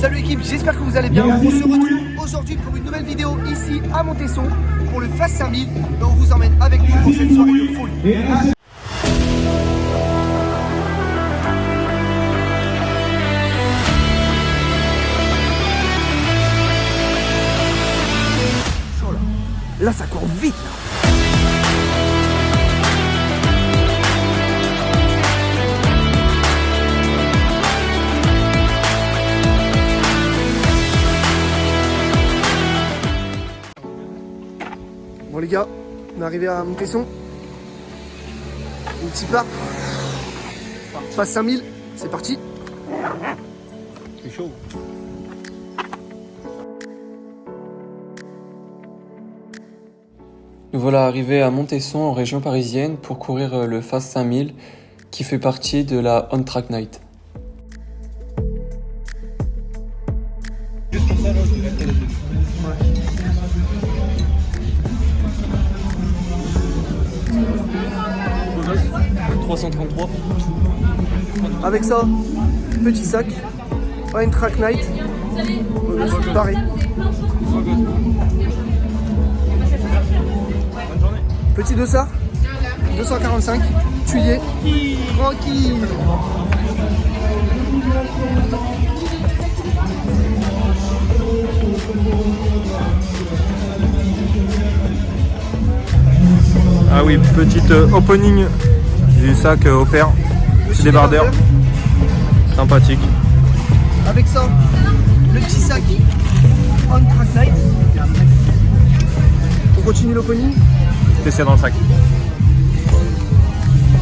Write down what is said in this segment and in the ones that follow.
Salut équipe, j'espère que vous allez bien. On se retrouve aujourd'hui pour une nouvelle vidéo ici à Montesson pour le Fast 5000 et on vous emmène avec nous pour cette soirée de folie. Oh là, ça court vite là. Bon les gars, on est arrivé à Montesson. Une petite part. Fast 5000, c'est parti. C'est chaud. Nous voilà arrivés à Montesson en région parisienne pour courir le Fast 5000 qui fait partie de la On Track Night. Juste comme ça, là, je vais mettre les deux. Ouais. 333. Avec ça, petit sac, une track night, pareil. Petit dossard, 245, tuilier, tranquille. Ah oui, petite opening du sac offert, petit débardeur, sympathique. Avec ça, le petit sac, on track night. On continue l'opening. Qu'est-ce qu'il y a dans le sac?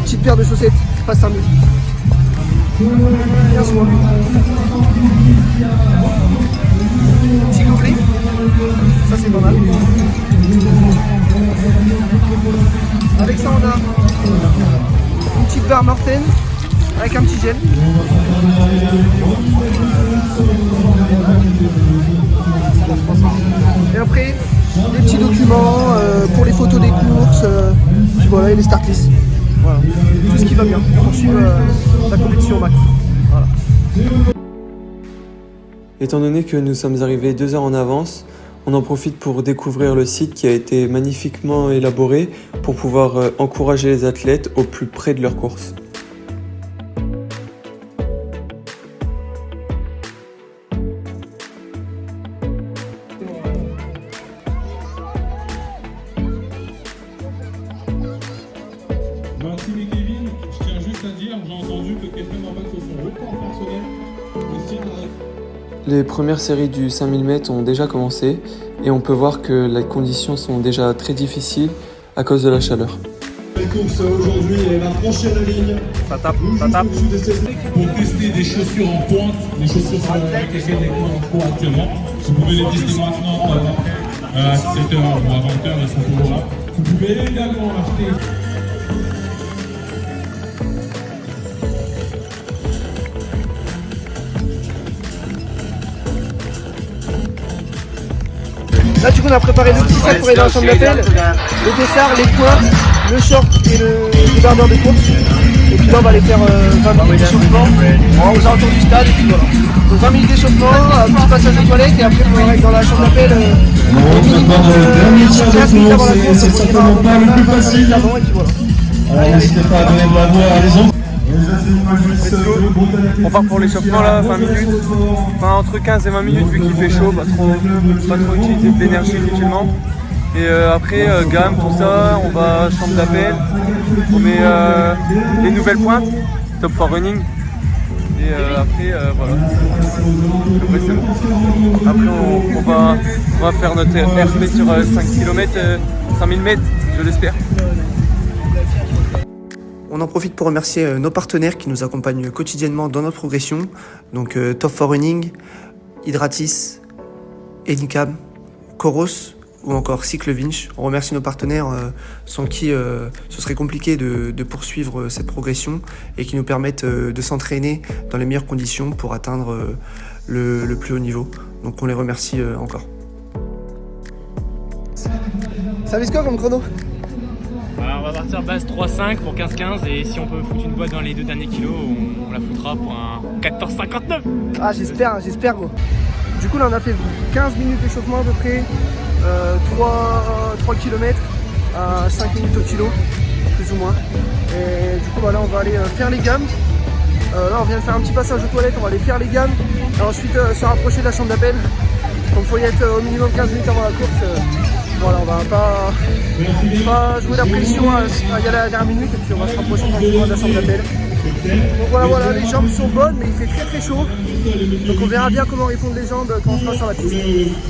Petite paire de chaussettes, Fast 5000. Bien soin. Petit gobelet, ça c'est pas mal. Avec ça on a une petite barre Morten avec un petit gel. Et après des petits documents pour les photos des courses, puis voilà, et les start lists. Voilà, tout ce qui va bien pour suivre la compétition au max. Voilà. Étant donné que nous sommes arrivés 2 heures en avance, on en profite pour découvrir le site qui a été magnifiquement élaboré pour pouvoir encourager les athlètes au plus près de leur course. Maxime et Kevin, je tiens juste à dire, j'ai entendu que quelqu'un m'a battu son record personnel. Les premières séries du 5000 mètres ont déjà commencé et on peut voir que les conditions sont déjà très difficiles à cause de la chaleur. La course aujourd'hui est la prochaine ligne. Ça tape, ça tape. Pour tester des chaussures en pointe, les chaussures sur lesquelles les points en cours actuellement. Vous pouvez les tester maintenant à 7h ou à 20h, elles sont toujours là. Vous pouvez également acheter. Là du coup on a préparé le petit sac pour aller dans la chambre d'appel, le dessert, les pointes, le short et le débardeur de course. Et puis là on va aller faire 20 minutes d'échauffement aux alentours du stade et puis voilà. Donc 20 minutes d'échauffement, un petit passage de toilette et après on va aller dans la chambre d'appel. On prépare le dernier tir de course, c'est certainement pas le plus facile. Alors n'hésitez pas à donner de la voix à les autres. On part pour l'échauffement là, 20 minutes. Enfin entre 15 et 20 minutes vu qu'il fait chaud, pas trop utiliser de l'énergie inutilement. Et après gamme, tout ça, on va à chambre d'appel, on met les nouvelles pointes, top for running. Et après voilà. Après c'est bon. Après on va faire notre RP sur 5 km, 5000 mètres, je l'espère. On en profite pour remercier nos partenaires qui nous accompagnent quotidiennement dans notre progression. Donc Top for Running, Hydratis, Enicam, Coros ou encore Cycle Vinch. On remercie nos partenaires sans qui ce serait compliqué de poursuivre cette progression et qui nous permettent de s'entraîner dans les meilleures conditions pour atteindre le plus haut niveau. Donc on les remercie encore. Ça fait quoi comme chrono? Alors va partir base 3-5 pour 15-15 et si on peut foutre une boîte dans les 2 derniers kilos, on la foutra pour un 14-59. Ah j'espère gros. Du coup là on a fait 15 minutes d'échauffement à peu près, 3 km à 5 minutes au kilo, plus ou moins. Et du coup bah, là on va aller faire les gammes. Là on vient de faire un petit passage aux toilettes, on va aller faire les gammes et ensuite se rapprocher de la chambre d'appel. Donc il faut y être au minimum 15 minutes avant la course. Voilà, on va pas jouer la pression à y aller à la dernière minute et puis on va se rapprocher tranquillement de la chambre d'appel. Donc voilà, les jambes sont bonnes mais il fait très chaud. Donc on verra bien comment répondent les jambes quand on sera sur la piste.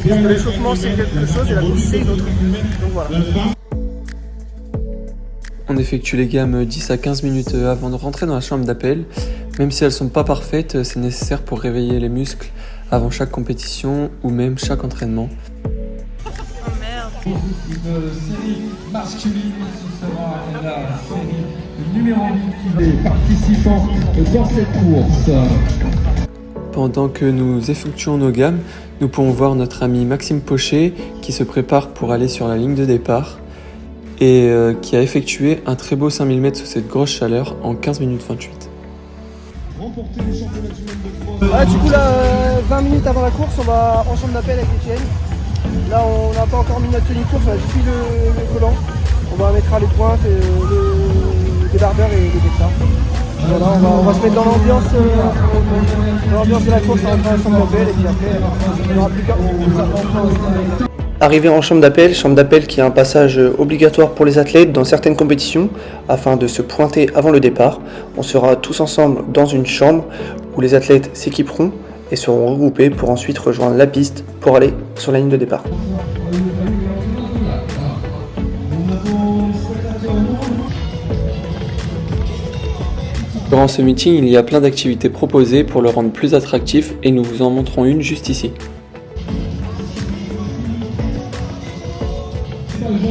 Parce que l'échauffement c'est quelque chose et la course c'est une autre. Donc voilà. On effectue les gammes 10 à 15 minutes avant de rentrer dans la chambre d'appel. Même si elles sont pas parfaites, c'est nécessaire pour réveiller les muscles avant chaque compétition ou même chaque entraînement. Une série masculine, ce sera la série numéro 1 des participants dans cette course. Pendant que nous effectuons nos gammes, nous pouvons voir notre ami Maxime Pochet qui se prépare pour aller sur la ligne de départ et qui a effectué un très beau 5000 mètres sous cette grosse chaleur en 15 minutes 28. Ah, du coup là, 20 minutes avant la course, on va en chambre d'appel avec Etienne. Là on n'a pas encore mis notre tenue de course, on a juste mis le collant. On va mettre à les pointes, le débardeur et les dessins. Voilà, on va se mettre dans l'ambiance de la course en rentrant à la chambre d'appel et puis après il n'y aura plus qu'à. Arrivé en chambre d'appel qui est un passage obligatoire pour les athlètes dans certaines compétitions afin de se pointer avant le départ. On sera tous ensemble dans une chambre où les athlètes s'équiperont et seront regroupés pour ensuite rejoindre la piste pour aller sur la ligne de départ. Durant ce meeting, il y a plein d'activités proposées pour le rendre plus attractif et nous vous en montrons une juste ici.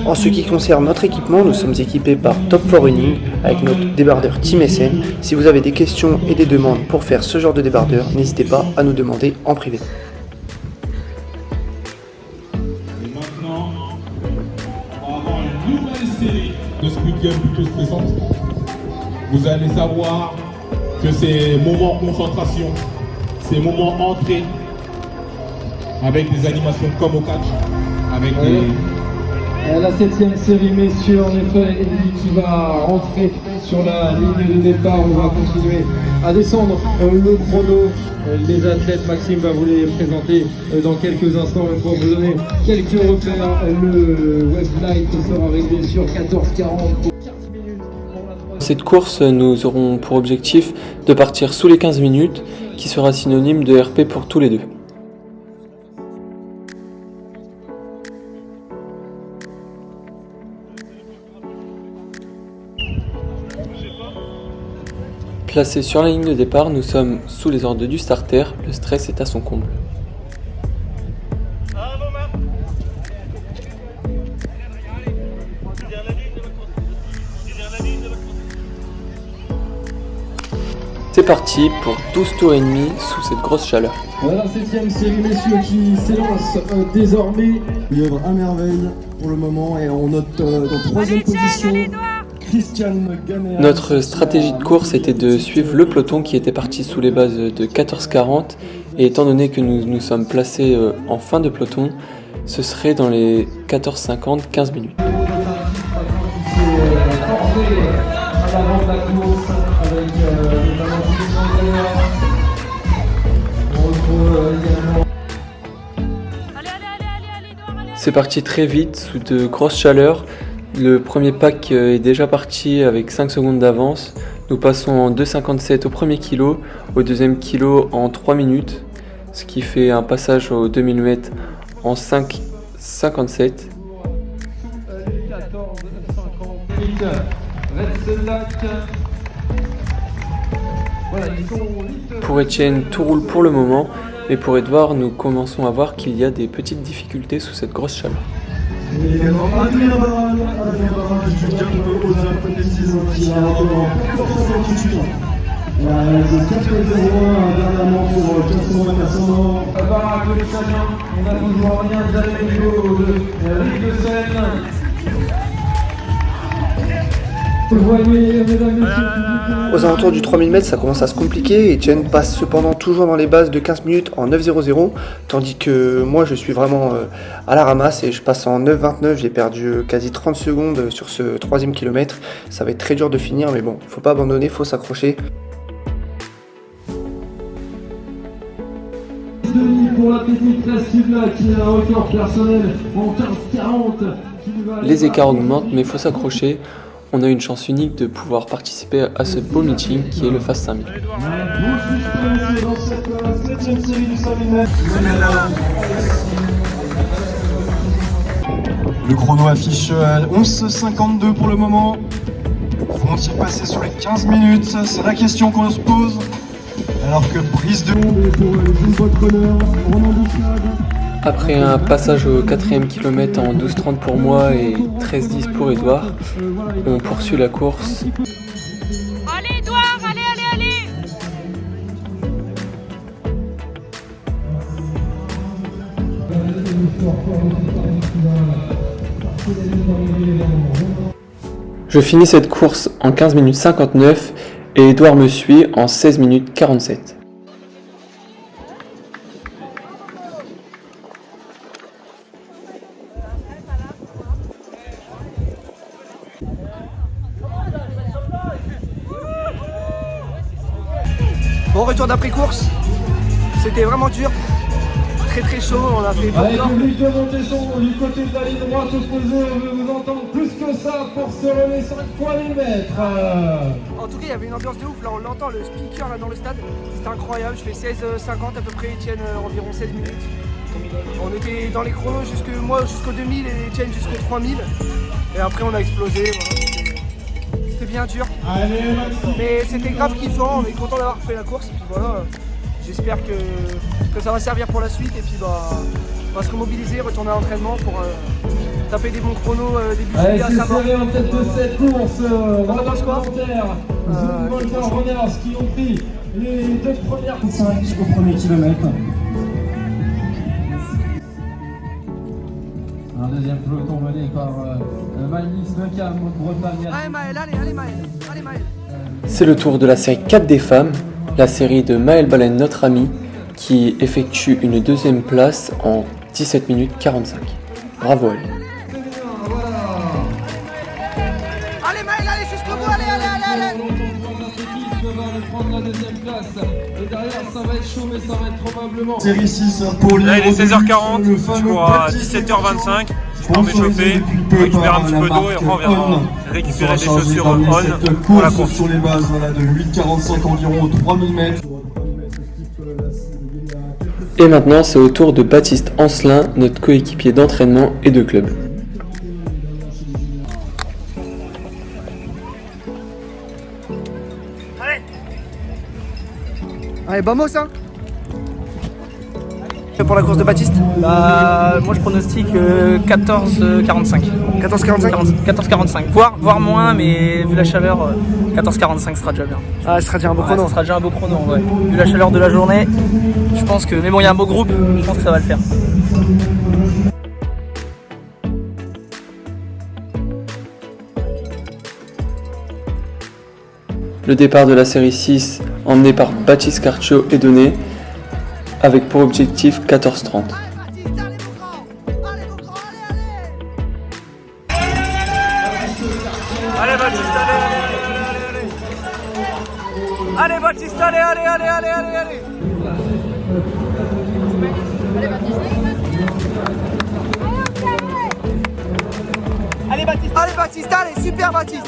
En ce qui concerne notre équipement, nous sommes équipés par Top4Running avec notre débardeur Team SN. Si vous avez des questions et des demandes pour faire ce genre de débardeur, n'hésitez pas à nous demander en privé. Et maintenant, on va avoir une nouvelle série de Squid Game plutôt stressante. Vous allez savoir que c'est moment concentration, c'est moment entrée, avec des animations comme au catch, avec des... La 7e série, messieurs, en effet, Elie qui va rentrer sur la ligne de départ. On va continuer à descendre le chrono. Les athlètes, Maxime va vous les présenter dans quelques instants. Pour vous donner quelques repères, le webline sera réglé sur 14:40. Cette course, nous aurons pour objectif de partir sous les 15 minutes, qui sera synonyme de RP pour tous les deux. Placés sur la ligne de départ, nous sommes sous les ordres du starter, le stress est à son comble. C'est parti pour 12 tours et demi sous cette grosse chaleur. Voilà la 7e série, messieurs, qui s'élance désormais. Il œuvre à merveille pour le moment et on note dans 3e position Christian Ganea. Notre stratégie de course était de suivre le peloton qui était parti sous les bases de 14:40 et étant donné que nous nous sommes placés en fin de peloton, ce serait dans les 14:50, 15 minutes. C'est parti très vite, sous de grosses chaleurs. Le premier pack est déjà parti avec 5 secondes d'avance. Nous passons en 2,57 au premier kilo, au deuxième kilo en 3 minutes, ce qui fait un passage aux 2000 mètres en 5,57. Pour Etienne, tout roule pour le moment, mais pour Edouard, nous commençons à voir qu'il y a des petites difficultés sous cette grosse chaleur. Et également Adrien Barral, je veux dire qu'on peut oser un peu de précision, qui a vraiment force d'inquiétude. Le 4,01 dernièrement pour 420 personnes. Barral de l'Italien, on a toujours rien d'Allegro de Rick de Seine. Voyez, mesdames, messieurs, Aux alentours du 3000 mètres, ça commence à se compliquer et Chen passe cependant toujours dans les bases de 15 minutes en 9.00, tandis que moi je suis vraiment à la ramasse et je passe en 9.29. J'ai perdu quasi 30 secondes sur ce 3e kilomètre. Ça va être très dur de finir, mais bon, faut pas abandonner, faut s'accrocher. pour la petite Cressula qui a un record personnel en 15-40. Les écarts augmentent, mais il faut s'accrocher. On a une chance unique de pouvoir participer à ce beau meeting qui est le Fast 5000. Dans cette 7e série du 5000 mètres. Le chrono affiche 11,52 pour le moment. Vont-ils passer sur les 15 minutes? C'est la question qu'on se pose. Alors que prise de pour les Jumbo-Tronneurs, Romain Bouchard. Après un passage au 4e kilomètre en 12,30 pour moi et 13,10 pour Edouard, on poursuit la course. Allez Edouard, allez, allez, allez! Je finis cette course en 15 minutes 59 et Edouard me suit en 16 minutes 47. Bon, retour d'après-course, c'était vraiment dur, très chaud, on a fait Avec beaucoup le but de Montesson du côté de la ligne droite opposée, on veut vous entendre plus que ça pour se relever 5 fois les mètres. En tout cas, il y avait une ambiance de ouf, là on l'entend, le speaker là dans le stade, c'était incroyable, je fais 16,50 à peu près, Etienne environ 16 minutes. On était dans les chronos jusqu'au 2000 et Etienne jusqu'au 3000, et après on a explosé, voilà. C'était bien dur, mais c'était grave kiffant, on est content d'avoir fait la course, et puis voilà, j'espère que ça va servir pour la suite, et puis bah, on va se remobiliser, retourner à l'entraînement pour taper des bons chronos début Allez, juillet à c'est Saint-Maur. serré en tête de cette course, On va dans ce quoi Volta Runners qui ont pris les 2 premières 5 au premier kilomètre. Un deuxième peloton mené par Maëlys Lecam, Bretagne. Allez Maël, allez Maël. C'est le tour de la série 4 des femmes, la série de Maëlle Baleine, notre amie, qui effectue une 2e place en 17 minutes 45. Bravo à elle. Allez Maël, allez jusqu'au bout, allez. Prendre la 2e place. Et derrière, ça va être chaud, mais ça va être probablement. Série 6 pour Là il est le 16h40, le je fameux cours à Baptiste 17h25, je pars m'échauffer, sponsorisé depuis peu récupérer par un petit la peu d'eau et marque après on viendra On. récupérer des Sera chargé chaussures d'emmener On cette pour la course course. sur les bases voilà, de 8,45 environ 3000 mètres. Et maintenant, c'est au tour de Baptiste Ancelin, notre coéquipier d'entraînement et de club. Allez, vamos hein. Pour la course de Baptiste, Bah, moi je pronostique 14,45. 14,45. 14,45. Voire moins, mais vu la chaleur, 14,45 sera déjà bien. Ah, ce sera déjà un beau Ouais, chrono. ça sera déjà un beau chrono en vrai. Vu la chaleur de la journée, je pense que. Mais bon, il y a un beau groupe, je pense que ça va le faire. Le départ de la série 6, emmené par Baptiste Carcio, est donné, avec pour objectif 14,30. Allez Baptiste, allez Baptiste, allez. Allez Baptiste, allez, super Baptiste.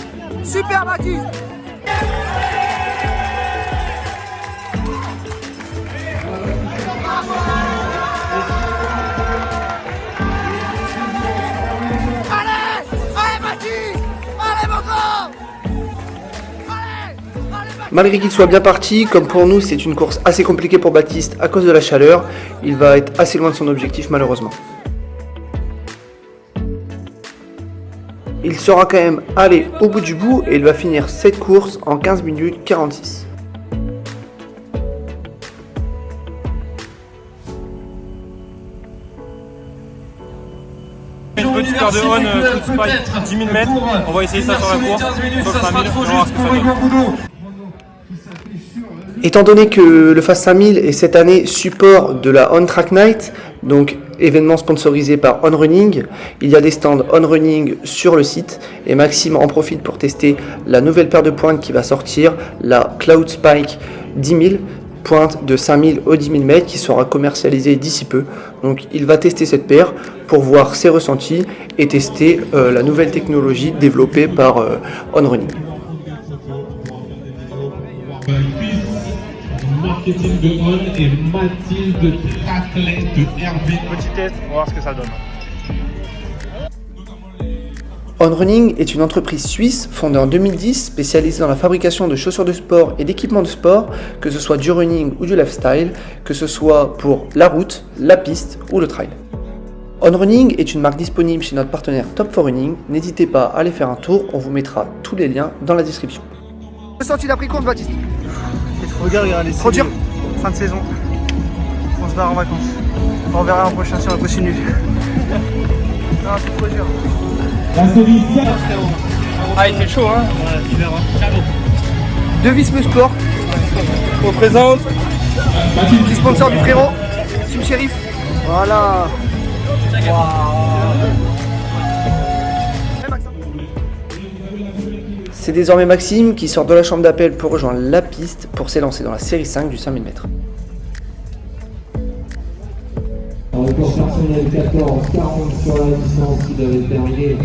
Malgré qu'il soit bien parti, comme pour nous c'est une course assez compliquée pour Baptiste à cause de la chaleur, il va être assez loin de son objectif malheureusement. Il sera quand même allé au bout du bout et il va finir cette course en 15 minutes 46. petite paire de on toute spike 10 000 mètres. On va essayer ça sur la course, sur le 5000, on va voir ce que ça donne. Étant donné que le Fast 5000 est cette année support de la On Track Night, donc événement sponsorisé par On Running, il y a des stands On Running sur le site et Maxime en profite pour tester la nouvelle paire de pointes qui va sortir, la Cloud Spike 10 000, pointe de 5000 au 10 000 mètres qui sera commercialisée d'ici peu. Donc il va tester cette paire pour voir ses ressentis et tester la nouvelle technologie développée par On Running. Marketing de On et Mathilde Traclet de Hervé. Petit test, on va voir ce que ça donne. On Running est une entreprise suisse fondée en 2010 spécialisée dans la fabrication de chaussures de sport et d'équipements de sport, que ce soit du running ou du lifestyle, que ce soit pour la route, la piste ou le trail. On Running est une marque disponible chez notre partenaire Top 4 Running. N'hésitez pas à aller faire un tour, on vous mettra tous les liens dans la description. Ressenti d'après-course, Baptiste? Regarde les Trop dur. fin de saison. On se barre en vacances. On verra l'an prochain si on continue. Non, c'est trop dur. La série 7. Ah, il fait chaud, hein. Ouais, tu verras. Devisme Sport, On présente. qui sponsor du frérot, Sim Sheriff. Voilà. C'est désormais Maxime qui sort de la chambre d'appel pour rejoindre la piste pour s'élancer dans la série 5 du 5000 mètres. En record personnel 14-40 sur la distance, il avait terminé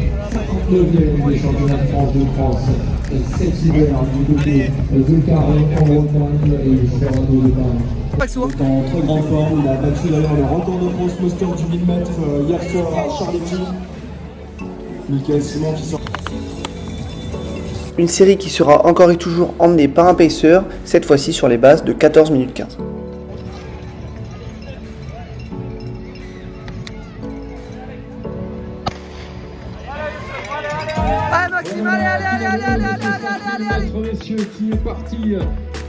59e des championnats de France de cross. Et cet hiver, du côté de Carré en Bretagne et il sera de Paris. Maxo. En très grande forme, il a battu d'ailleurs le record de France Master du 1000 mètres hier soir à Charletti. Michael Simon qui sort. Une série qui sera encore et toujours emmenée par un pacer, cette fois-ci sur les bases de 14 minutes 15. Allez Maxime, allez. Messieurs, qui est parti,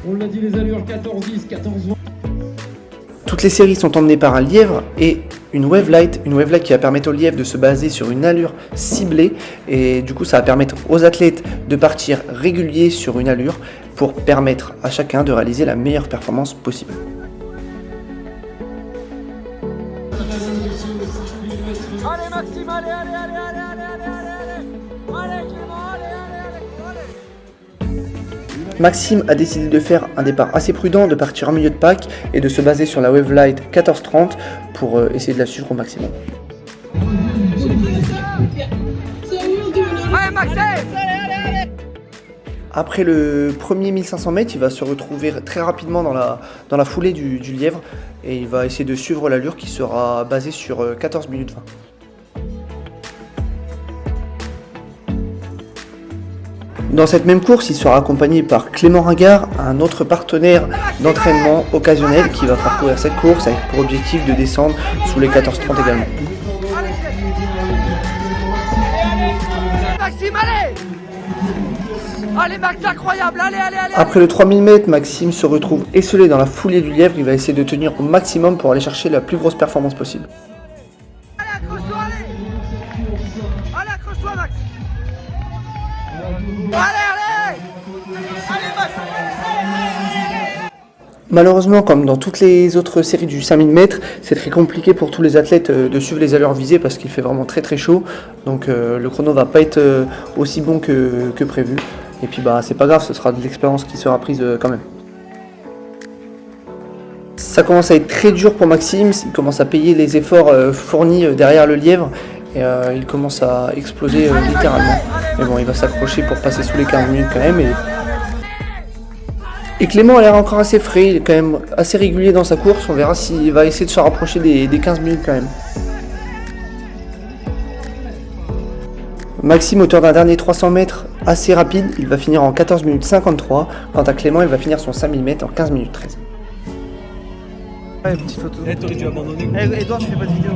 on l'a dit, les allures 14-10, 14-20. Toutes les séries sont emmenées par un lièvre et une wavelight qui va permettre au lièvre de se baser sur une allure ciblée et du coup ça va permettre aux athlètes de partir réguliers sur une allure pour permettre à chacun de réaliser la meilleure performance possible. Allez Maxime, allez Clément, allez. Maxime a décidé de faire un départ assez prudent, de partir en milieu de pack et de se baser sur la wavelight 14-30 pour essayer de la suivre au maximum. Allez Maxime. Après le premier 1500 mètres, il va se retrouver très rapidement dans la foulée du lièvre et il va essayer de suivre l'allure qui sera basée sur 14 minutes 20. Dans cette même course, il sera accompagné par Clément Ringard, un autre partenaire d'entraînement occasionnel qui va parcourir cette course avec pour objectif de descendre sous les 14-30 également. Maxime, allez. Allez Max, incroyable, allez. Après le 3000 mètres, Maxime se retrouve esselé dans la foulée du lièvre. Il va essayer de tenir au maximum pour aller chercher la plus grosse performance possible. Allez, accroche-toi, allez accroche-toi Max. Allez Max. Malheureusement, comme dans toutes les autres séries du 5000 mètres, c'est très compliqué pour tous les athlètes de suivre les allures visées parce qu'il fait vraiment très chaud. Donc le chrono va pas être aussi bon que prévu. Et puis c'est pas grave, ce sera de l'expérience qui sera prise quand même. Ça commence à être très dur pour Maxime, il commence à payer les efforts fournis derrière le lièvre. Et il commence à exploser littéralement. Mais bon, il va s'accrocher pour passer sous les 15 minutes quand même. Et Clément a l'air encore assez frais, il est quand même assez régulier dans sa course. On verra s'il va essayer de se rapprocher des 15 minutes quand même. Maxime, auteur d'un dernier 300 mètres assez rapide, il va finir en 14 minutes 53. Quant à Clément, il va finir son 5000 mètres en 15 minutes 13. Ouais, petite photo. T'aurais dû abandonner. Edouard, tu fais pas de vidéo.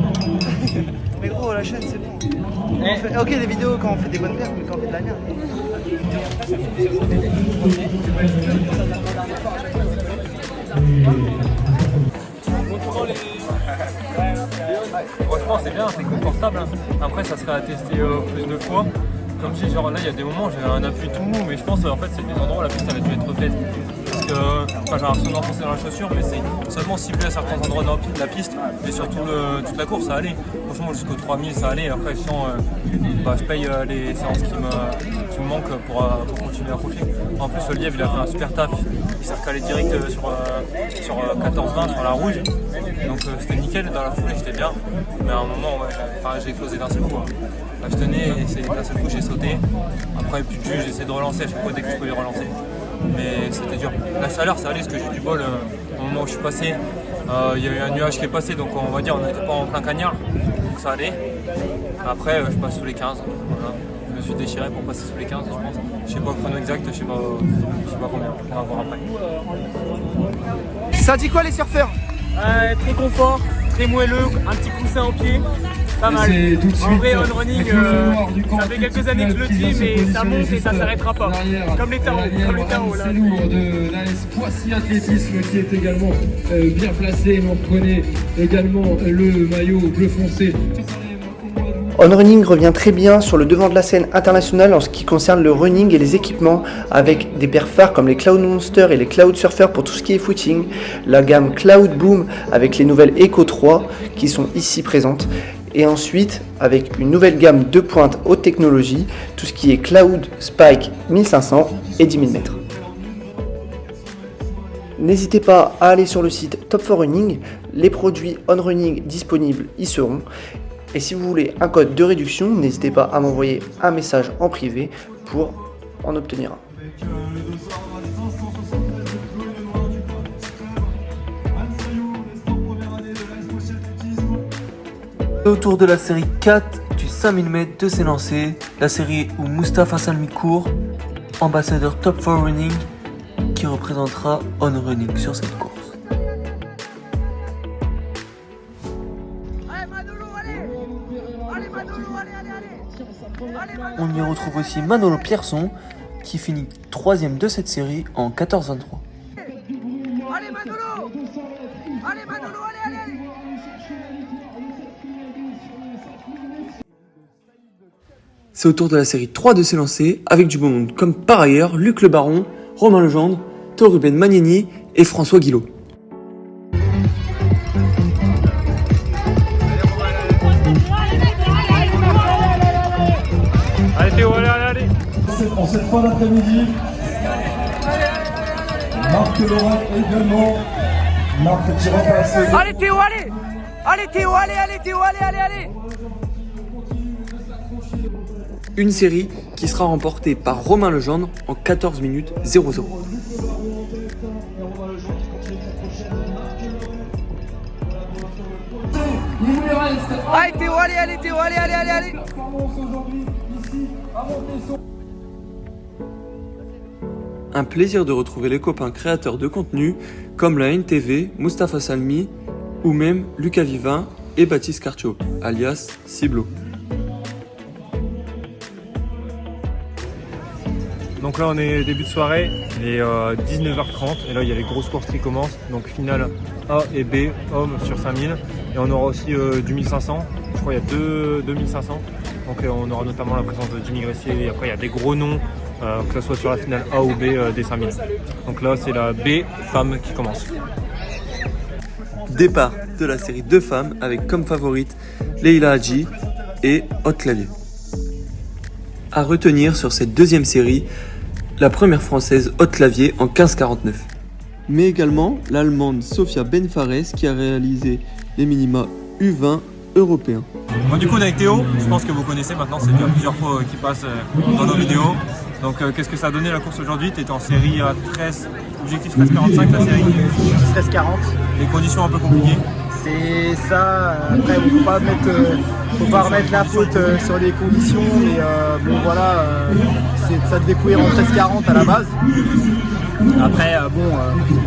Mais gros, la chaîne, c'est bon. Ok, des vidéos quand on fait des bonnes pertes, mais quand on fait de la merde. Franchement c'est bien, c'est confortable. Hein. Après ça serait à tester plus de fois. Comme je dis, genre là il y a des moments où j'ai un appui tout mou, mais je pense en fait c'est des endroits où la piste avait dû être faite. Parce que j'ai l'impression d'enfoncer dans la chaussure, mais c'est seulement ciblé à certains endroits de la piste, mais sur toute la course ça allait. Franchement jusqu'au 3000 ça allait. Après je sens, je paye les séances qui me manquent pour continuer à coucher. En plus le Lièvre il a fait un super taf, il s'est recalé direct sur 14-20 sur la rouge, donc c'était nickel. Dans la foulée j'étais bien, mais à un moment j'ai explosé d'un seul coup. Là, je tenais et c'est d'un seul coup j'ai sauté. Après plus de jus, j'ai essayé de relancer à chaque fois dès que je pouvais les relancer. Mais c'était dur. La chaleur ça allait parce que j'ai du bol au moment où je suis passé. Il y a eu un nuage qui est passé, donc on va dire on n'était pas en plein cagnard, donc ça allait. Après je passe sous les 15. Voilà. Je me suis déchiré pour passer sous les 15 je pense. Je sais pas le chrono exact, je sais pas combien. On va voir après. Ça dit quoi les surfeurs? Très confort, très moelleux, un petit coussin au pied. Pas mal. En vrai, on running, ça fait quelques années que je le dis, mais ça monte et ça s'arrêtera pas. Comme les Tao, là. C'est lourd de l'AS Poissy Athlétisme qui est également bien placé. On reconnaît également le maillot bleu foncé. On Running revient très bien sur le devant de la scène internationale en ce qui concerne le running et les équipements, avec des paires phares comme les Cloud Monster et les Cloud Surfer pour tout ce qui est footing, la gamme Cloud Boom avec les nouvelles Echo 3 qui sont ici présentes, et ensuite avec une nouvelle gamme de pointe haute technologie, tout ce qui est Cloud Spike 1500 et 10 000 mètres. N'hésitez pas à aller sur le site Top 4 Running, les produits On Running disponibles y seront. Et si vous voulez un code de réduction, n'hésitez pas à m'envoyer un message en privé pour en obtenir un. Autour de la série 4 du 5000 mètres de s'élancer, la série où Mustapha Salmi court, ambassadeur Top 4 Running, qui représentera On Running sur cette course. On y retrouve aussi Manolo Pierson qui finit 3ème de cette série en 14-23. Allez Manolo! Allez Manolo, allez! C'est au tour de la série 3 de s'élancer avec du bon monde comme par ailleurs Luc Le Baron, Romain Legendre, Torben Magnani et François Guillot. Allez Théo, allez. En cette fin d'après-midi, Marc Laurent également. Marc qui repasse. Allez Théo, allez! Allez Théo, allez Théo, allez! Une série qui sera remportée par Romain Legendre en 14 minutes 00. Allez Théo, allez Théo, allez! Un plaisir de retrouver les copains créateurs de contenu comme la NTV, Mustapha Salmi ou même Lucas Vivin et Baptiste Carcho, alias Ciblo. Donc là on est début de soirée, il est 19h30 et là il y a les grosses courses qui commencent. Donc finale A et B, hommes sur 5000 et on aura aussi du 1500, je crois qu'il y a 2500. Donc on aura notamment la présence de Jimmy Gressier et après il y a des gros noms, que ce soit sur la finale A ou B des 5000. Donc là c'est la B femme qui commence. Départ de la série 2 femmes avec comme favorite Leila Hadji et Haute Clavier. À retenir sur cette deuxième série, la première française Haute Clavier en 15,49. Mais également l'allemande Sofia Benfares qui a réalisé les minima U20 européens. Bon, du coup on est avec Théo, je pense que vous connaissez maintenant, c'est déjà plusieurs fois qu'il passe dans nos vidéos. Donc qu'est-ce que ça a donné la course aujourd'hui? Tu étais en série à 13, objectif 13,45 la série. 13,40. Les conditions un peu compliquées. C'est ça, après il faut pas remettre la faute sur les conditions, mais bon voilà, ça devait courir en 13,40 à la base. Après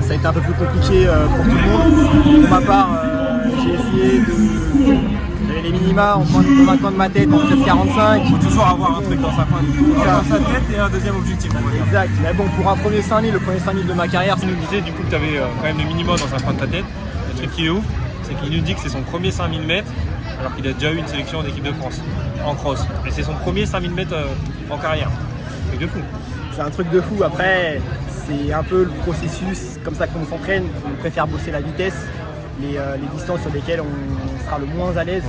ça a été un peu plus compliqué pour tout le monde. Pour ma part, j'ai essayé j'avais les minima dans un coin de ma tête en 13,45. Il faut toujours avoir un truc dans sa tête et un deuxième objectif. Exact, mais bon pour un premier 5000, le premier 5000 de ma carrière, Tu nous disais du coup que tu avais quand même le minima dans un coin de ta tête, le truc qui est ouf. c'est qu'il nous dit que c'est son premier 5000 mètres, alors qu'il a déjà eu une sélection en équipe de France, en cross. Et c'est son premier 5000 mètres en carrière. C'est de fou. C'est un truc de fou. Après, c'est un peu le processus, comme ça qu'on s'entraîne. On préfère bosser la vitesse, les distances sur lesquelles on sera le moins à l'aise,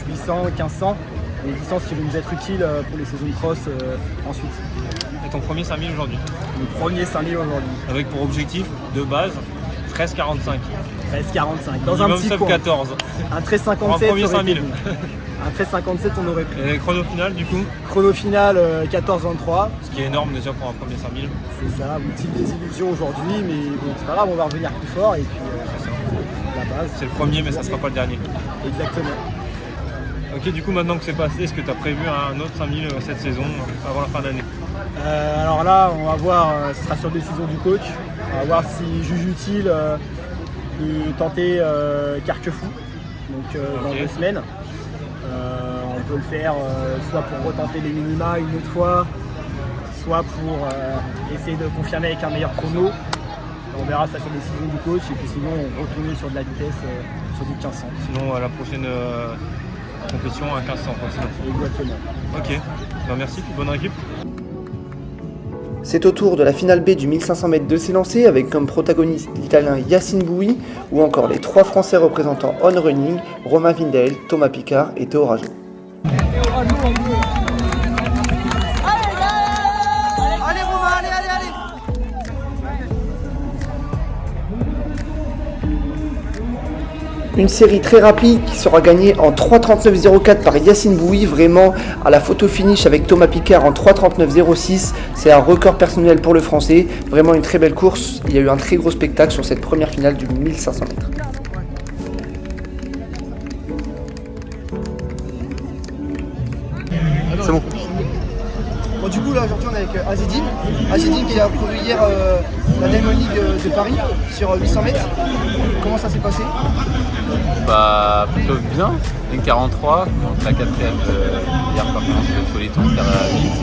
800, 1500, les distances qui vont nous être utiles pour les saisons de cross ensuite. Et ton premier 5000 aujourd'hui? Le premier 5000 aujourd'hui. Avec pour objectif de base 13,45. 13,45. Dans un petit coin. 14. Un 13,57. Pour un premier 5000. Un 13,57 on aurait pris. Et chrono final du coup? Chrono final 14,23. Ce qui est énorme déjà pour un premier 5000. C'est ça, multiple désillusion aujourd'hui, mais bon c'est pas grave, on va revenir plus fort et puis la base. C'est le premier mais ça sera pas le dernier. Exactement. Ok, du coup maintenant que c'est passé, est-ce que tu as prévu un autre 5000 cette saison avant la fin d'année? Alors là on va voir, ce sera sur décision du coach. On va voir s'il juge utile de tenter Carquefou, donc dans 2 semaines. On peut le faire soit pour retenter les minima une autre fois, soit pour essayer de confirmer avec un meilleur chrono. On verra ça sur décision du coach et puis sinon on retourne sur de la vitesse sur du 1500. Sinon à la prochaine compétition à 1500 quoi, sinon. Exactement. Ok, ben, merci, bonne récup. C'est au tour de la finale B du 1500 mètres de s'élancer avec comme protagoniste l'italien Yacine Bouy ou encore les 3 Français représentants On Running, Romain Vindel, Thomas Picard et Théo Rageau. Allez Romain, allez. Une série très rapide qui sera gagnée en 3:39.04 par Yacine Bouy, vraiment à la photo finish avec Thomas Picard en 3:39.06. C'est un record personnel pour le Français, vraiment une très belle course. Il y a eu un très gros spectacle sur cette première finale du 1500 mètres. C'est bon. Bon, du coup là aujourd'hui on est avec Azedine qui a couru hier la Diamond League de Paris sur 800 mètres. Comment ça s'est passé? Bah plutôt bien, une 43, donc la 4ème hier performance de Soliton, ça va vite.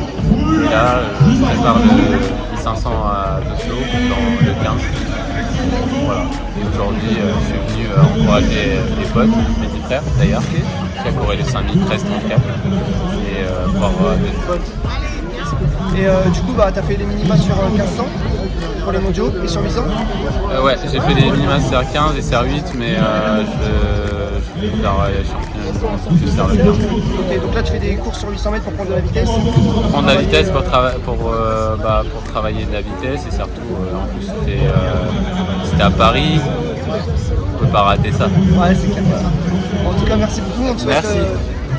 Et là je prépare le 500 à Oslo dans le 15. Voilà. Et aujourd'hui je suis venu encourager les potes, mes petits frères d'ailleurs, qui a couru le 5000 13-34 et voir d'autres potes. Et du coup t'as fait les minima sur 1500 pour les mondiaux et sur 800? Ouais, j'ai fait les minima CR 15 et CR 8 mais je vais faire champion plus CR 15. Ok, donc là tu fais des courses sur 800 mètres pour prendre de la vitesse? Pour prendre de la vitesse, pour travailler de la vitesse et surtout en plus c'était à Paris, on peut pas rater ça. Ouais, c'est clair. En tout cas merci beaucoup, on te souhaite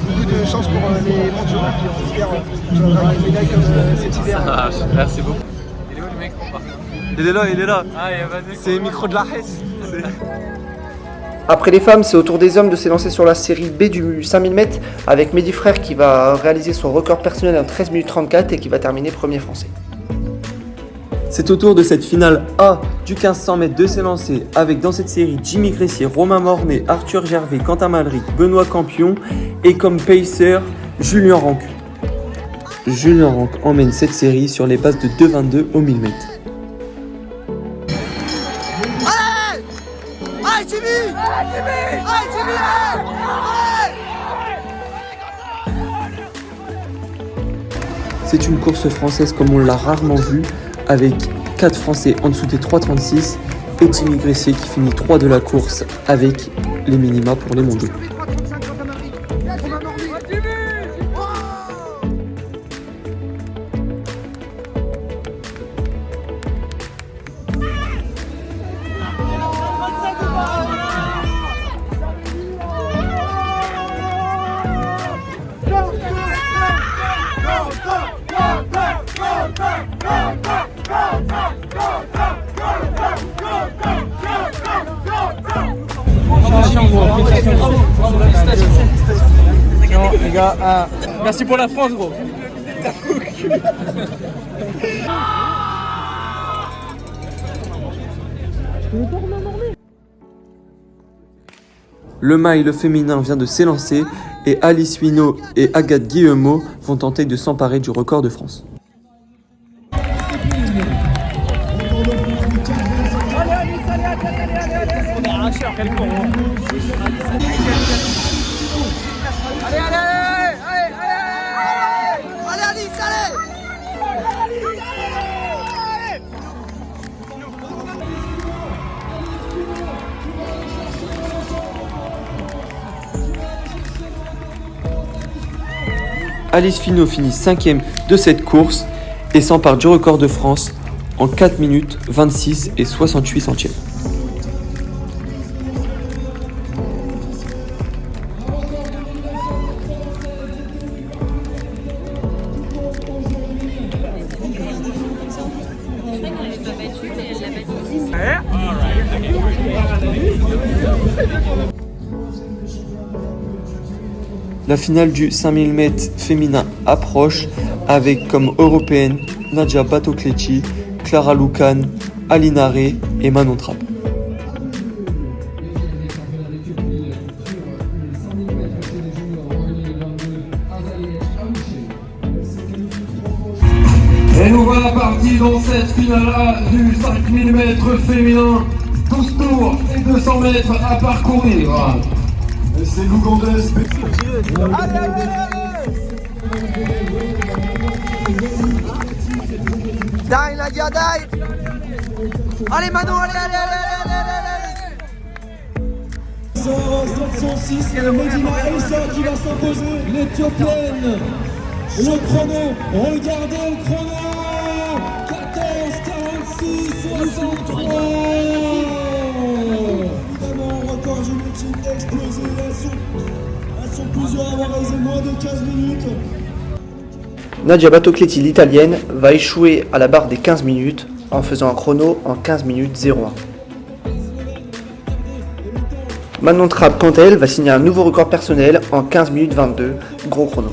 beaucoup de chance pour les mondiaux et puis on espère que tu vas avoir une médaille comme cet hiver. Merci beaucoup. Il est où le mec pour partir? Il est là. Ah, c'est le micro de la Hesse. Après les femmes, c'est au tour des hommes de s'élancer sur la série B du 5000 mètres avec Mehdi Frère qui va réaliser son record personnel en 13 minutes 34 et qui va terminer premier français. C'est au tour de cette finale A du 1500 mètres de s'élancer avec dans cette série Jimmy Gressier, Romain Mornay, Arthur Gervais, Quentin Malric, Benoît Campion et comme pacer Julien Ranc. Julien Ranc emmène cette série sur les bases de 2,22 au 1000 mètres. Allez Jimmy! Allez Jimmy! C'est une course française comme on l'a rarement vue, avec 4 Français en dessous des 3,36 et Jimmy Gressier qui finit 3 de la course avec les minima pour les mondiaux. Les gars, merci pour la France, gros. Le mile féminin vient de s'élancer et Alice Huineau et Agathe Guillemot vont tenter de s'emparer du record de France. Quel con, hein. Alice Finot finit 5e de cette course et s'empare du record de France en 4 minutes 26 et 68 centièmes. La finale du 5000 m féminin approche avec comme européenne Nadia Batocletti, Clara Loucan, Aline Aré et Manon Trapp. Et nous voilà partis dans cette finale du 5000 mètres féminin. 12 tours et 200 mètres à parcourir. Et c'est l'Ougandaise. Allez, allez, allez. Die, Nadia, die. Allez, Manon, allez, allez, allez, allez, allez. 706, c'est Medina Elsa qui va s'imposer. L'Éthiopienne. Le chrono, regardez le chrono. 14, 46, 63. Évidemment, record génétique explosé. Elles sont plusieurs à avoir réalisé moins de 15 minutes. Nadia Batocletti, l'italienne, va échouer à la barre des 15 minutes en faisant un chrono en 15 minutes 01. Manon Trapp, quant à elle, va signer un nouveau record personnel en 15 minutes 22, gros chrono.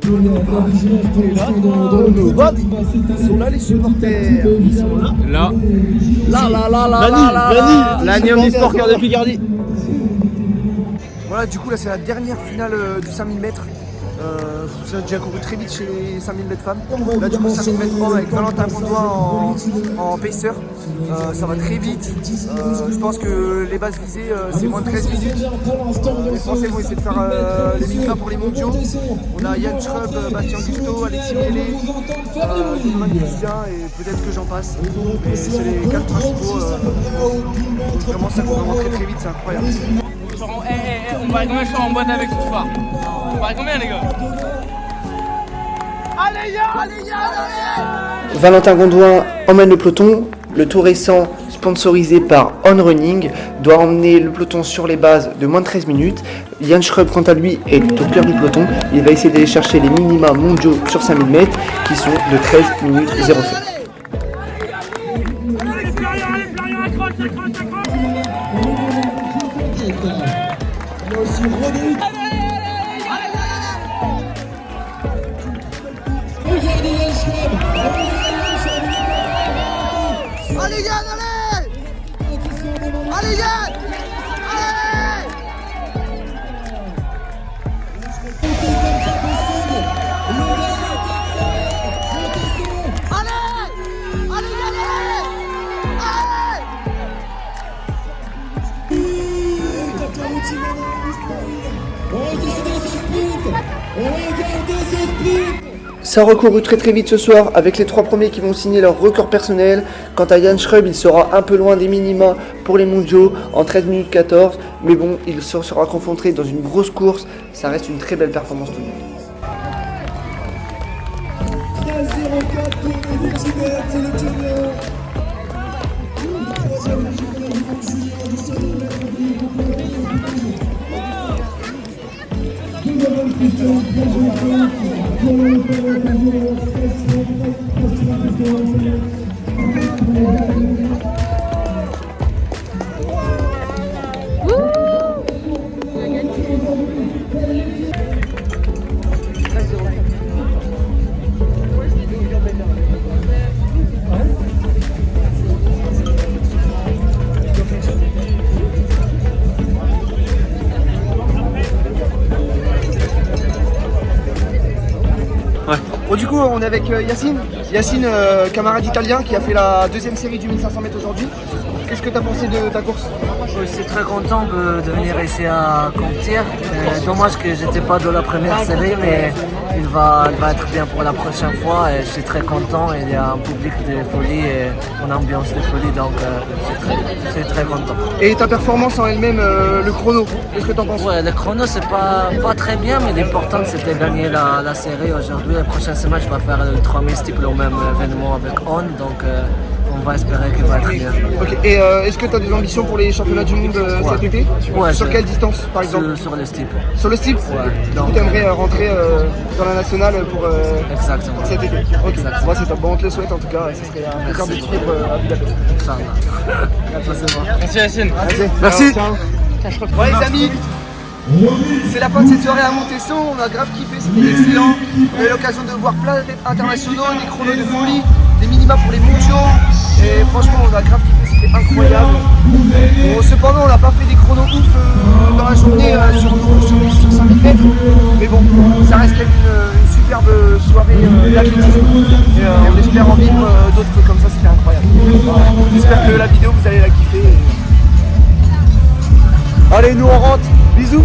Ils sont là les supporters. Ils sont là. L'Agni Omnisport Cœur de Picardie. Voilà, du coup là c'est la dernière finale du 5000 mètres. Ça a déjà couru très vite chez les 5000 mètres femmes. Là du coup 5000 mètres hommes avec Valentin Gondois en pacer. Ça va très vite. Je pense que les bases visées c'est moins de 13 minutes. Les Français vont essayer de faire les minima pour les mondiaux. On a Yann Schrub, Bastien Gusto, Alexis Mélé, Guillaume Christian et peut-être que j'en passe. Mais c'est les 4 principaux. Vraiment ça court vraiment très vite, c'est incroyable. On va combien je suis en boîte avec ce soir? On va combien les gars? Allez gars, allez gars, allez! Valentin Gondoin emmène le peloton. Le tout récent, sponsorisé par On Running, doit emmener le peloton sur les bases de moins de 13 minutes. Yann Schrub, quant à lui, est au cœur du peloton. Il va essayer d'aller chercher les minima mondiaux sur 5000 mètres qui sont de 13 minutes 07. Il y a aussi Rodrigue. Regardez Yann Schrub. Allez Yann, allez! Allez Yann! Allez! Allez Yann, Ça a recouru très vite ce soir avec les 3 premiers qui vont signer leur record personnel. Quant à Yann Schrub, il sera un peu loin des minima pour les mondiaux en 13 minutes 14. Mais bon, il se sera confronté dans une grosse course. Ça reste une très belle performance tout de même. 13,04 pour les Tibet, c'est le junior. Troisième junior du 5000 mètres. Bon du coup on est avec Yacine, camarade italien qui a fait la deuxième série du 1500 mètres aujourd'hui. Qu'est-ce que tu as pensé de ta course? Je suis très content de venir ici à Comptier. Dommage que j'étais pas dans la première série, mais il va être bien pour la prochaine fois. Et je suis très content. Il y a un public de folie et une ambiance de folie, donc je suis très content. Et ta performance en elle-même, le chrono, qu'est-ce que tu en penses? Ouais, le chrono c'est pas très bien, mais l'important c'était gagner la série aujourd'hui. La prochaine semaine, je vais faire le 3000 steeple au même événement avec On, donc on va espérer qu'il va être bien. Ok, et est-ce que tu as des ambitions pour les championnats du monde cet été? Ouais, sur quelle distance par exemple? Sur le steeple. Sur le steeple? Ouais. Du coup, tu aimerais rentrer dans la nationale pour Exactement. cet été? Ok, moi c'est top. Bon, on te le souhaite en tout cas, ce serait un plaisir de te suivre à Budapest. Merci Yacine. Merci. Bon les amis, c'est la fin de cette soirée à Montesson, on a grave kiffé, c'était excellent. On a eu l'occasion de voir plein d'athlètes internationaux, des chronos de folie, des minima pour les mondiaux. Et franchement on a grave kiffé, c'était incroyable. Bon, cependant on n'a pas fait des chronos ouf dans la journée sur 5000 mètres. Mais bon, ça reste quand même une superbe soirée d'athlétisme. Et on espère en vivre d'autres comme ça, c'était incroyable. Voilà. J'espère que la vidéo vous allez la kiffer. Allez, nous on rentre. Bisous.